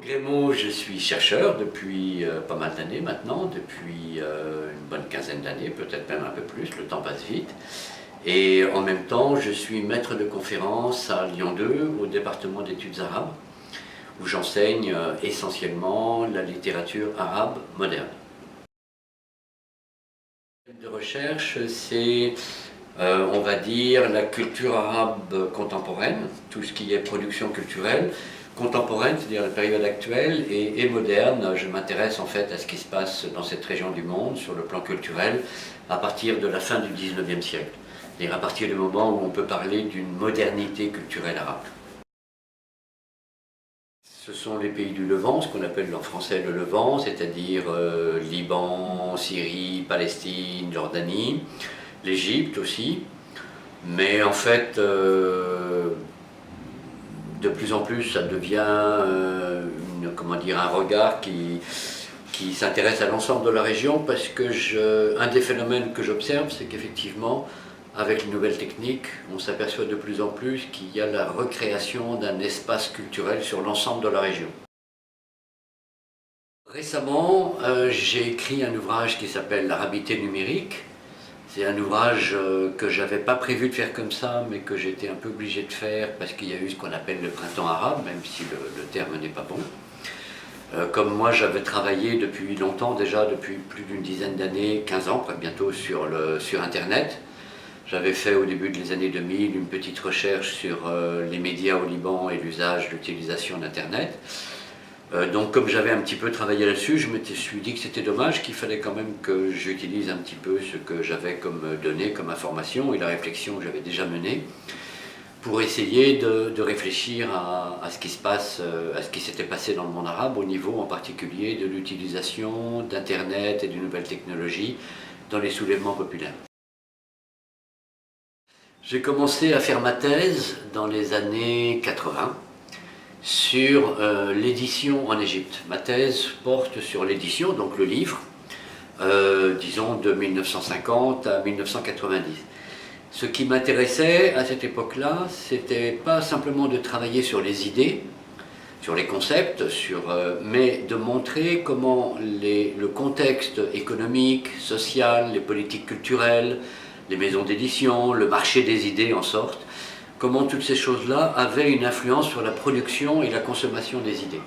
Grémaud, je suis chercheur depuis pas mal d'années maintenant, depuis une bonne quinzaine d'années, peut-être même un peu plus, le temps passe vite. Et en même temps, je suis maître de conférence à Lyon 2, au département d'études arabes, où j'enseigne essentiellement la littérature arabe moderne. Le thème de recherche, c'est, on va dire, la culture arabe contemporaine, tout ce qui est production culturelle, contemporaine, c'est-à-dire la période actuelle, et moderne. Je m'intéresse en fait à ce qui se passe dans cette région du monde sur le plan culturel à partir de la fin du 19e siècle, c'est-à-dire à partir du moment où on peut parler d'une modernité culturelle arabe. Ce sont les pays du Levant, ce qu'on appelle en français le Levant, c'est-à-dire Liban, Syrie, Palestine, Jordanie, l'Égypte aussi. Mais en fait, de plus en plus, ça devient un regard qui s'intéresse à l'ensemble de la région, parce que un des phénomènes que j'observe, c'est qu'effectivement, avec les nouvelles techniques, on s'aperçoit de plus en plus qu'il y a la recréation d'un espace culturel sur l'ensemble de la région. Récemment, j'ai écrit un ouvrage qui s'appelle L'Arabité numérique. C'est un ouvrage que je n'avais pas prévu de faire comme ça, mais que j'étais un peu obligé de faire parce qu'il y a eu ce qu'on appelle le printemps arabe, même si le terme n'est pas bon. Comme moi, j'avais travaillé depuis longtemps, déjà depuis plus d'une dizaine d'années, 15 ans, bientôt sur Internet. J'avais fait au début des années 2000 une petite recherche sur les médias au Liban et l'usage, l'utilisation d'Internet. Donc comme j'avais un petit peu travaillé là-dessus, je me suis dit que c'était dommage, qu'il fallait quand même que j'utilise un petit peu ce que j'avais comme données, comme information, et la réflexion que j'avais déjà menée, pour essayer de réfléchir à ce qui se passe, à ce qui s'était passé dans le monde arabe, au niveau en particulier de l'utilisation d'Internet et de nouvelles technologies dans les soulèvements populaires. J'ai commencé à faire ma thèse dans les années 80 sur l'édition en Égypte. Ma thèse porte sur l'édition, donc le livre, disons de 1950 à 1990. Ce qui m'intéressait à cette époque-là, c'était pas simplement de travailler sur les idées, sur les concepts, mais de montrer comment le contexte économique, social, les politiques culturelles, les maisons d'édition, le marché des idées en sorte, comment toutes ces choses-là avaient une influence sur la production et la consommation des idées.